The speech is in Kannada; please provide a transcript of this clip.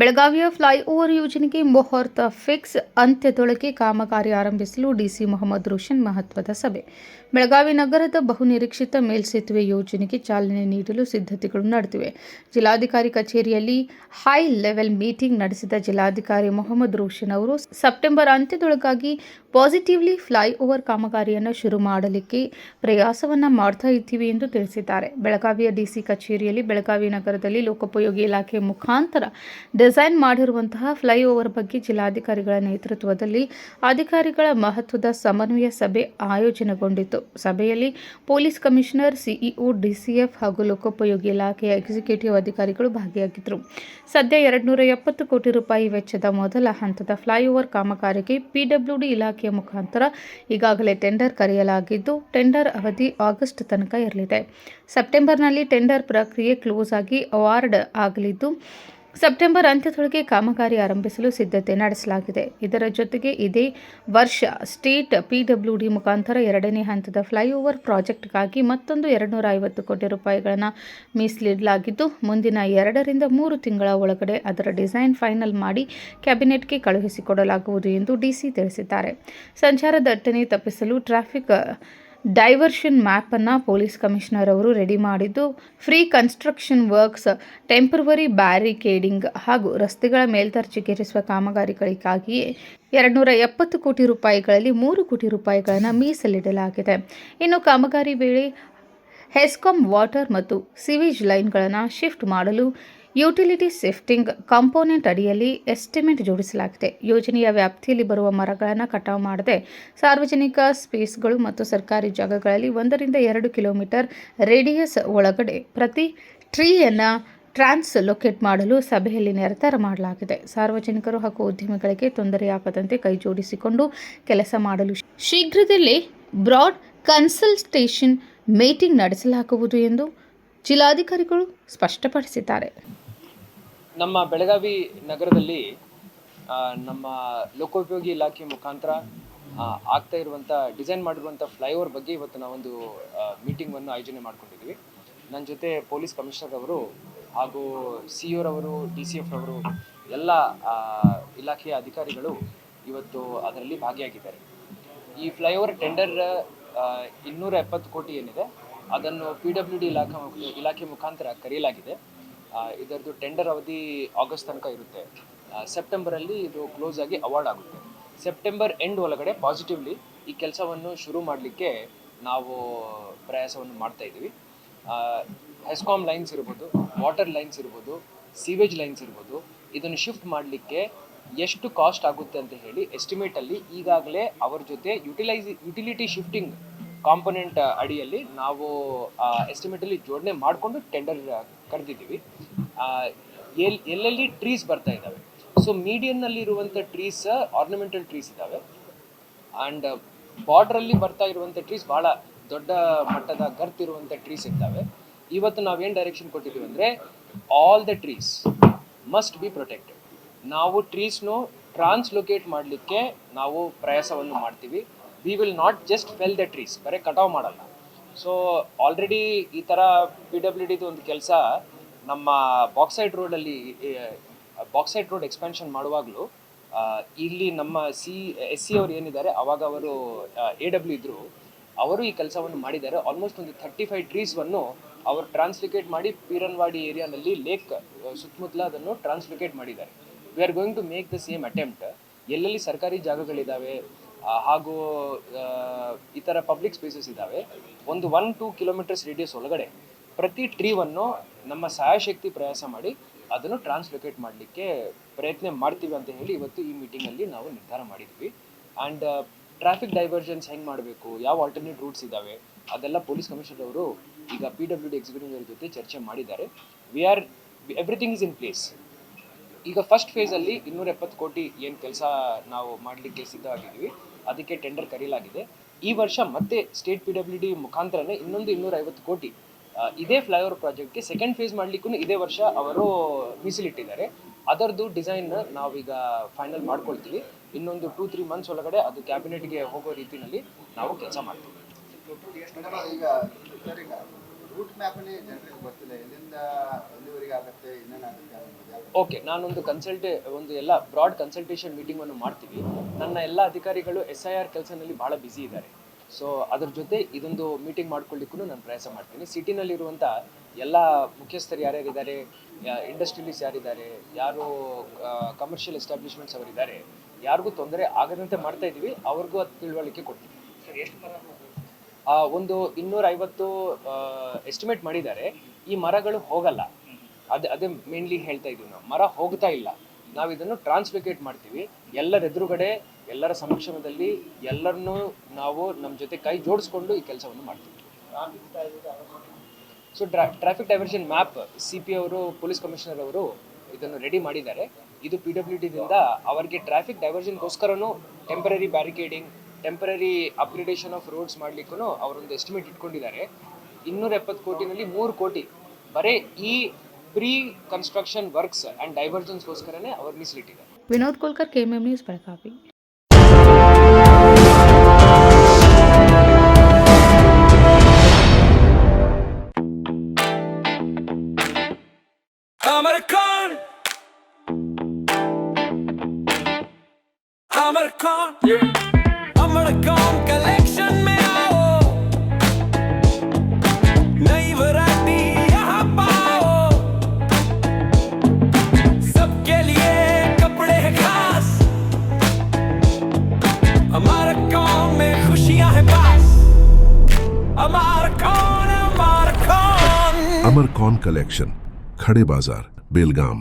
ಬೆಳಗಾವಿಯ ಫ್ಲೈಓವರ್ ಯೋಜನೆಗೆ ಮುಹೂರ್ತ ಫಿಕ್ಸ್, ಅಂತ್ಯದೊಳಗೆ ಕಾಮಗಾರಿ ಆರಂಭಿಸಲು ಡಿಸಿ ಮೊಹಮ್ಮದ್ ರೋಷನ್ ಮಹತ್ವದ ಸಭೆ. ಬೆಳಗಾವಿ ನಗರದ ಬಹುನಿರೀಕ್ಷಿತ ಮೇಲ್ಸೇತುವೆ ಯೋಜನೆಗೆ ಚಾಲನೆ ನೀಡಲು ಸಿದ್ಧತೆಗಳು ನಡೆದಿವೆ. ಜಿಲ್ಲಾಧಿಕಾರಿ ಕಚೇರಿಯಲ್ಲಿ ಹೈ ಲೆವೆಲ್ ಮೀಟಿಂಗ್ ನಡೆಸಿದ ಜಿಲ್ಲಾಧಿಕಾರಿ ಮೊಹಮ್ಮದ್ ರೋಷನ್ ಅವರು ಸೆಪ್ಟೆಂಬರ್ ಅಂತ್ಯದೊಳಗಾಗಿ ಪಾಸಿಟಿವ್ಲಿ ಫ್ಲೈಓವರ್ ಕಾಮಗಾರಿಯನ್ನು ಶುರು ಮಾಡಲಿಕ್ಕೆ ಪ್ರಯಾಸವನ್ನ ಮಾಡ್ತಾ ಇದ್ದೀವಿ ಎಂದು ತಿಳಿಸಿದ್ದಾರೆ. ಬೆಳಗಾವಿಯ ಡಿಸಿ ಕಚೇರಿಯಲ್ಲಿ ಬೆಳಗಾವಿ ನಗರದಲ್ಲಿ ಲೋಕೋಪಯೋಗಿ ಇಲಾಖೆ ಮುಖಾಂತರ ಡಿಸೈನ್ ಮಾಡಿರುವಂತಹ ಫ್ಲೈಓವರ್ ಬಗ್ಗೆ ಜಿಲ್ಲಾಧಿಕಾರಿಗಳ ನೇತೃತ್ವದಲ್ಲಿ ಅಧಿಕಾರಿಗಳ ಮಹತ್ವದ ಸಮನ್ವಯ ಸಭೆ ಆಯೋಜನೆಗೊಂಡಿತ್ತು. ಸಭೆಯಲ್ಲಿ ಪೊಲೀಸ್ ಕಮಿಷನರ್, ಸಿಇಒ, ಡಿಸಿಎಫ್ ಹಾಗೂ ಲೋಕೋಪಯೋಗಿ ಇಲಾಖೆಯ ಎಕ್ಸಿಕ್ಯೂಟಿವ್ ಅಧಿಕಾರಿಗಳು ಭಾಗಿಯಾಗಿದ್ದರು. ಸದ್ಯ 270 ಕೋಟಿ ರೂಪಾಯಿ ವೆಚ್ಚದ ಮೊದಲ ಹಂತದ ಫ್ಲೈಓವರ್ ಕಾಮಗಾರಿಗೆ ಪಿಡಬ್ಲ್ಯೂಡಿ ಇಲಾಖೆಯ ಮುಖಾಂತರ ಈಗಾಗಲೇ ಟೆಂಡರ್ ಕರೆಯಲಾಗಿದ್ದು, ಟೆಂಡರ್ ಅವಧಿ ಆಗಸ್ಟ್ ತನಕ ಇರಲಿದೆ. ಸೆಪ್ಟೆಂಬರ್ನಲ್ಲಿ ಟೆಂಡರ್ ಪ್ರಕ್ರಿಯೆ ಕ್ಲೋಸ್ ಆಗಿ ಅವಾರ್ಡ್ ಆಗಲಿದ್ದು, ಸೆಪ್ಟೆಂಬರ್ ಅಂತ್ಯದೊಳಗೆ ಕಾಮಗಾರಿ ಆರಂಭಿಸಲು ಸಿದ್ಧತೆ ನಡೆಸಲಾಗಿದೆ. ಇದರ ಜೊತೆಗೆ ಇದೇ ವರ್ಷ ಸ್ಟೇಟ್ ಪಿಡಬ್ಲ್ಯೂಡಿ ಮುಖಾಂತರ 2ನೇ ಹಂತದ ಫ್ಲೈಓವರ್ ಪ್ರಾಜೆಕ್ಟ್ಗಾಗಿ ಮತ್ತೊಂದು 250 ಕೋಟಿ ರೂಪಾಯಿಗಳನ್ನು ಮೀಸಲಿಡಲಾಗಿದ್ದು, ಮುಂದಿನ 2 ರಿಂದ 3 ತಿಂಗಳ ಒಳಗಡೆ ಅದರ ಡಿಸೈನ್ ಫೈನಲ್ ಮಾಡಿ ಕ್ಯಾಬಿನೆಟ್ಗೆ ಕಳುಹಿಸಿಕೊಡಲಾಗುವುದು ಎಂದು ಡಿಸಿ ತಿಳಿಸಿದ್ದಾರೆ. ಸಂಚಾರ ದಟ್ಟಣೆ ತಪ್ಪಿಸಲು ಟ್ರಾಫಿಕ್ ಡೈವರ್ಷನ್ ಮ್ಯಾಪ್ ಅನ್ನು ಪೊಲೀಸ್ ಕಮಿಷನರ್ ಅವರು ರೆಡಿ ಮಾಡಿದ್ದು, free construction works, temporary barricading ಹಾಗೂ ರಸ್ತೆಗಳ ಮೇಲ್ದರ್ಜೆಗೇರಿಸುವ ಕಾಮಗಾರಿಗಳಿಗಾಗಿಯೇ 270 ಕೋಟಿ ರೂಪಾಯಿಗಳಲ್ಲಿ 3 ಕೋಟಿ ರೂಪಾಯಿಗಳನ್ನು ಮೀಸಲಿಡಲಾಗಿದೆ. ಇನ್ನು ಕಾಮಗಾರಿ ವೇಳೆ ಹೆಸ್ಕಾಂ ವಾಟರ್ ಮತ್ತು ಸಿವೇಜ್ ಲೈನ್ಗಳನ್ನು ಶಿಫ್ಟ್ ಮಾಡಲು ಯುಟಿಲಿಟಿ ಶಿಫ್ಟಿಂಗ್ ಕಾಂಪೋನೆಂಟ್ ಅಡಿಯಲ್ಲಿ ಎಸ್ಟಿಮೇಟ್ ಜೋಡಿಸಲಾಗಿದೆ. ಯೋಜನೆಯ ವ್ಯಾಪ್ತಿಯಲ್ಲಿ ಬರುವ ಮರಗಳನ್ನು ಕಟಾವು ಮಾಡದೆ ಸಾರ್ವಜನಿಕ ಸ್ಪೇಸ್ಗಳು ಮತ್ತು ಸರ್ಕಾರಿ ಜಾಗಗಳಲ್ಲಿ 1 ರಿಂದ 2 ಕಿಲೋಮೀಟರ್ ರೇಡಿಯಸ್ ಒಳಗಡೆ ಪ್ರತಿ ಟ್ರೀಯನ್ನು ಟ್ರಾನ್ಸ್ಲೊಕೇಟ್ ಮಾಡಲು ಸಭೆಯಲ್ಲಿ ನಿರ್ಧಾರ ಮಾಡಲಾಗಿದೆ. ಸಾರ್ವಜನಿಕರು ಹಾಗೂ ಉದ್ಯಮಿಗಳಿಗೆ ತೊಂದರೆಯಾಗದಂತೆ ಕೈಜೋಡಿಸಿಕೊಂಡು ಕೆಲಸ ಮಾಡಲು ಶೀಘ್ರದಲ್ಲೇ ಬ್ರಾಡ್ ಕನ್ಸಲ್ಟೇಷನ್ ಮೀಟಿಂಗ್ ನಡೆಸಲಾಗುವುದು ಎಂದು ಜಿಲ್ಲಾಧಿಕಾರಿಗಳು ಸ್ಪಷ್ಟಪಡಿಸಿದ್ದಾರೆ. ನಮ್ಮ ಬೆಳಗಾವಿ ನಗರದಲ್ಲಿ ನಮ್ಮ ಲೋಕೋಪಯೋಗಿ ಇಲಾಖೆ ಮುಖಾಂತರ ಆಗ್ತಾ ಇರುವಂಥ ಡಿಸೈನ್ ಮಾಡಿರುವಂಥ ಫ್ಲೈಓವರ್ ಬಗ್ಗೆ ಇವತ್ತು ನಾವೊಂದು ಮೀಟಿಂಗನ್ನು ಆಯೋಜನೆ ಮಾಡ್ಕೊಂಡಿದ್ವಿ. ನನ್ನ ಜೊತೆ ಪೊಲೀಸ್ ಕಮಿಷನರ್ ಅವರು ಹಾಗೂ ಸಿಇಒರವರು, DCF ಅವರು ಎಲ್ಲ ಇಲಾಖೆಯ ಅಧಿಕಾರಿಗಳು ಇವತ್ತು ಅದರಲ್ಲಿ ಭಾಗಿಯಾಗಿದ್ದಾರೆ. ಈ ಫ್ಲೈಓವರ್ ಟೆಂಡರ್ 270 ಕೋಟಿ ಏನಿದೆ ಅದನ್ನು PWD ಇಲಾಖೆ ಮುಖಾಂತರ ಕರೆಯಲಾಗಿದೆ. ಇದರದ್ದು ಟೆಂಡರ್ ಅವಧಿ ಆಗಸ್ಟ್ ತನಕ ಇರುತ್ತೆ. ಸೆಪ್ಟೆಂಬರಲ್ಲಿ ಇದು ಕ್ಲೋಸ್ ಆಗಿ ಅವಾರ್ಡ್ ಆಗುತ್ತೆ. ಸೆಪ್ಟೆಂಬರ್ ಎಂಡ್ ಒಳಗಡೆ ಪಾಸಿಟಿವ್ಲಿ ಈ ಕೆಲಸವನ್ನು ಶುರು ಮಾಡಲಿಕ್ಕೆ ನಾವು ಪ್ರಯಾಸವನ್ನು ಮಾಡ್ತಾ ಇದ್ದೀವಿ. ಹೆಸ್ಕಾಂ ಲೈನ್ಸ್ ಇರ್ಬೋದು, ವಾಟರ್ ಲೈನ್ಸ್ ಇರ್ಬೋದು, ಸೀವೇಜ್ ಲೈನ್ಸ್ ಇರ್ಬೋದು, ಇದನ್ನು ಶಿಫ್ಟ್ ಮಾಡಲಿಕ್ಕೆ ಎಷ್ಟು ಕಾಸ್ಟ್ ಆಗುತ್ತೆ ಅಂತ ಹೇಳಿ ಎಸ್ಟಿಮೇಟಲ್ಲಿ ಈಗಾಗಲೇ ಅವರ ಜೊತೆ ಯುಟಿಲಿಟಿ ಶಿಫ್ಟಿಂಗ್ ಕಾಂಪೊನೆಂಟ್ ಅಡಿಯಲ್ಲಿ ನಾವು ಎಸ್ಟಿಮೇಟಲ್ಲಿ ಜೋಡಣೆ ಮಾಡಿಕೊಂಡು ಟೆಂಡರ್ ಕರೆದಿದ್ದೀವಿ. ಎಲ್ಲೆಲ್ಲಿ ಟ್ರೀಸ್ ಬರ್ತಾ ಇದ್ದಾವೆ, ಸೊ ಮೀಡಿಯನ್ನಲ್ಲಿ ಇರುವಂಥ ಟ್ರೀಸ್ ಆರ್ನಮೆಂಟಲ್ ಟ್ರೀಸ್ ಇದ್ದಾವೆ ಆ್ಯಂಡ್ ಬಾರ್ಡ್ರಲ್ಲಿ ಬರ್ತಾ ಇರುವಂಥ ಟ್ರೀಸ್ ಭಾಳ ದೊಡ್ಡ ಮಟ್ಟದ ಗರ್ತಿರುವಂಥ ಟ್ರೀಸ್ ಇದ್ದಾವೆ. ಇವತ್ತು ನಾವೇನು ಡೈರೆಕ್ಷನ್ ಕೊಟ್ಟಿದ್ದೀವಿ ಅಂದರೆ all the trees must be protected. ನಾವು ಟ್ರೀಸ್ನು ಟ್ರಾನ್ಸ್ಲೊಕೇಟ್ ಮಾಡಲಿಕ್ಕೆ ನಾವು ಪ್ರಯಾಸವನ್ನು ಮಾಡ್ತೀವಿ. We will not just fell the trees, ಬರೀ ಕಟಾವು ಮಾಡಲ್ಲ. ಸೊ ಆಲ್ರೆಡಿ ಈ ಥರ PWDದು ಒಂದು ಕೆಲಸ ನಮ್ಮ ಬಾಕ್ಸೈಡ್ ರೋಡ್ ಎಕ್ಸ್ಪೆನ್ಷನ್ ಮಾಡುವಾಗಲೂ ಇಲ್ಲಿ ನಮ್ಮ SC ಅವರು ಏನಿದ್ದಾರೆ ಅವಾಗ ಅವರು AW ಇದ್ದರು, ಅವರು ಈ ಕೆಲಸವನ್ನು ಮಾಡಿದ್ದಾರೆ. ಆಲ್ಮೋಸ್ಟ್ ಒಂದು 35 ಟ್ರೀಸ್ವನ್ನು ಅವರು ಟ್ರಾನ್ಸ್ಲೊಕೇಟ್ ಮಾಡಿ ಪೀರನ್ವಾಡಿ ಏರಿಯಾನಲ್ಲಿ ಲೇಕ್ ಸುತ್ತಮುತ್ತಲ ಅದನ್ನು ಟ್ರಾನ್ಸ್ಲೊಕೇಟ್ ಮಾಡಿದ್ದಾರೆ. We are going to make the same attempt. ಎಲ್ಲೆಲ್ಲಿ ಸರ್ಕಾರಿ ಜಾಗಗಳಿದ್ದಾವೆ ಹಾಗೂ ಈ ಥರ ಪಬ್ಲಿಕ್ ಸ್ಪೇಸಸ್ ಇದ್ದಾವೆ, ಒಂದು 1-2 ಕಿಲೋಮೀಟರ್ಸ್ ರೇಡಿಯಸ್ ಒಳಗಡೆ ಪ್ರತಿ ಟ್ರೀವನ್ನು ನಮ್ಮ ಸಹಾಯಶಕ್ತಿ ಪ್ರಯಾಸ ಮಾಡಿ ಅದನ್ನು ಟ್ರಾನ್ಸ್ಲೊಕೇಟ್ ಮಾಡಲಿಕ್ಕೆ ಪ್ರಯತ್ನ ಮಾಡ್ತೀವಿ ಅಂತ ಹೇಳಿ ಇವತ್ತು ಈ ಮೀಟಿಂಗಲ್ಲಿ ನಾವು ನಿರ್ಧಾರ ಮಾಡಿದ್ವಿ. ಆ್ಯಂಡ್ ಟ್ರಾಫಿಕ್ ಡೈವರ್ಷನ್ಸ್ ಹೆಂಗೆ ಮಾಡಬೇಕು, ಯಾವ ಆಲ್ಟರ್ನೇಟ್ ರೂಟ್ಸ್ ಇದ್ದಾವೆ, ಅದೆಲ್ಲ ಪೊಲೀಸ್ ಕಮಿಷನರ್ ಅವರು ಈಗ PWD ಎಕ್ಸಿಕ್ಯೂಟಿವ್ ಜೊತೆ ಚರ್ಚೆ ಮಾಡಿದ್ದಾರೆ. Everything is in place. ಈಗ ಫಸ್ಟ್ ಫೇಸಲ್ಲಿ 270 ಕೋಟಿ ಏನು ಕೆಲಸ ನಾವು ಮಾಡಲಿಕ್ಕೆ ಸಿದ್ಧವಾಗಿದ್ದೀವಿ, ಅದಕ್ಕೆ ಟೆಂಡರ್ ಕರೆಯಲಾಗಿದೆ. ಈ ವರ್ಷ ಮತ್ತೆ ಸ್ಟೇಟ್ PWD ಮುಖಾಂತರನೇ ಇನ್ನೊಂದು 250 ಕೋಟಿ ಇದೇ ಫ್ಲೈಓವರ್ ಪ್ರಾಜೆಕ್ಟ್ಗೆ ಸೆಕೆಂಡ್ ಫೇಸ್ ಮಾಡಲಿಕ್ಕೂ ಇದೇ ವರ್ಷ ಅವರು ಮೀಸಲಿಟ್ಟಿದ್ದಾರೆ. ಅದರದ್ದು ಡಿಸೈನ್ ನಾವೀಗ ಫೈನಲ್ ಮಾಡ್ಕೊಳ್ತೀವಿ. ಇನ್ನೊಂದು 2-3 ಮಂತ್ಸ್ ಒಳಗಡೆ ಅದು ಕ್ಯಾಬಿನೆಟ್ಗೆ ಹೋಗೋ ರೀತಿಯಲ್ಲಿ ನಾವು ಕೆಲಸ ಮಾಡ್ತೀವಿ. ರೂಟ್ ಮ್ಯಾಪನೇ ಜನರಿಗೆ ಗೊತ್ತಿಲ್ಲ, ಎಲ್ಲಿಂದ ಎಲ್ಲಿವರೆಗೆ ಆಗುತ್ತೆ, ಇನ್ನೇನಾಗುತ್ತೆ ಅನ್ನೋದು. ಓಕೆ, ನಾನೊಂದು ಒಂದು ಎಲ್ಲ ಬ್ರಾಡ್ ಕನ್ಸಲ್ಟೇಷನ್ ಮೀಟಿಂಗನ್ನು ಮಾಡ್ತೀವಿ. ನನ್ನ ಎಲ್ಲ ಅಧಿಕಾರಿಗಳು SIR ಕೆಲಸದಲ್ಲಿ ಭಾಳ ಬ್ಯುಸಿ ಇದ್ದಾರೆ. ಸೊ ಅದ್ರ ಜೊತೆ ಇದೊಂದು ಮೀಟಿಂಗ್ ಮಾಡ್ಕೊಳ್ಳಿಕ್ಕೂ ನಾನು ಪ್ರಯಾಸ ಮಾಡ್ತೀನಿ. ಸಿಟಿನಲ್ಲಿರುವಂಥ ಎಲ್ಲ ಮುಖ್ಯಸ್ಥರು ಯಾರ್ಯಾರಿದ್ದಾರೆ, ಇಂಡಸ್ಟ್ರಿಯಲಿಸ್ಟ್ ಯಾರಿದ್ದಾರೆ, ಯಾರು ಕಮರ್ಷಿಯಲ್ ಎಸ್ಟಾಬ್ಲಿಷ್ಮೆಂಟ್ಸ್ ಅವರಿದ್ದಾರೆ, ಯಾರಿಗೂ ತೊಂದರೆ ಆಗದಂತೆ ಮಾಡ್ತಾ ಇದ್ದೀವಿ. ಅವ್ರಿಗೂ ಅದು ತಿಳುವಳಿಕೆ ಕೊಡ್ತೀವಿ. ಸರ್ ಎಷ್ಟು ಮರ ಒಂದು 250 ಎಸ್ಟಿಮೇಟ್ ಮಾಡಿದ್ದಾರೆ. ಈ ಮರಗಳು ಹೋಗಲ್ಲ, ಅದೇ ಮೇನ್ಲಿ ಹೇಳ್ತಾ ಇದ್ದೀವಿ. ನಾವು ಮರ ಹೋಗ್ತಾ ಇಲ್ಲ, ನಾವು ಇದನ್ನು ಟ್ರಾನ್ಸ್ಲೋಕೇಟ್ ಮಾಡ್ತೀವಿ. ಎಲ್ಲರ ಎದುರುಗಡೆ, ಎಲ್ಲರ ಸಮಕ್ಷಮದಲ್ಲಿ ಎಲ್ಲರನ್ನೂ ನಾವು ನಮ್ಮ ಜೊತೆ ಕೈ ಜೋಡಿಸ್ಕೊಂಡು ಈ ಕೆಲಸವನ್ನು ಮಾಡ್ತೀವಿ. So traffic diversion map CP ಅವರು, ಪೊಲೀಸ್ ಕಮಿಷನರ್ ಅವರು ಇದನ್ನು ರೆಡಿ ಮಾಡಿದ್ದಾರೆ. ಇದು PWDದಿಂದ ಅವರಿಗೆ ಟ್ರಾಫಿಕ್ ಡೈವರ್ಷನ್ಗೋಸ್ಕರನೂ temporary barricading, temporary upgradation of roads ಮಾಡಲಿಕ್ಕೂ ಅವರೊಂದು ಎಸ್ಟಿಮೇಟ್ ಇಟ್ಕೊಂಡಿದ್ದಾರೆ. 270 ಕೋಟಿನಲ್ಲಿ 3 ಕೋಟಿ ಬರೀ ಈ ಪ್ರೀ ಕನ್ಸ್ಟ್ರಕ್ಷನ್ ವರ್ಕ್ಸ್ ಆ್ಯಂಡ್ ಡೈವರ್ಜನ್ಸ್ಗೋಸ್ಕರನೇ ಅವ್ರು ಮೀಸಲಿಟ್ಟಿದ್ದಾರೆ. Vinod Kolkar, KMM news, Belagavi. Amarcon collection में आओ, नई वैरायटी यहाँ पाओ, सबके लिए कपड़े हैं खास, Amarcon में खुशियाँ हैं पास, Amarcon, Amarcon Amarcon collection, खड़े बाजार, बेलगाम.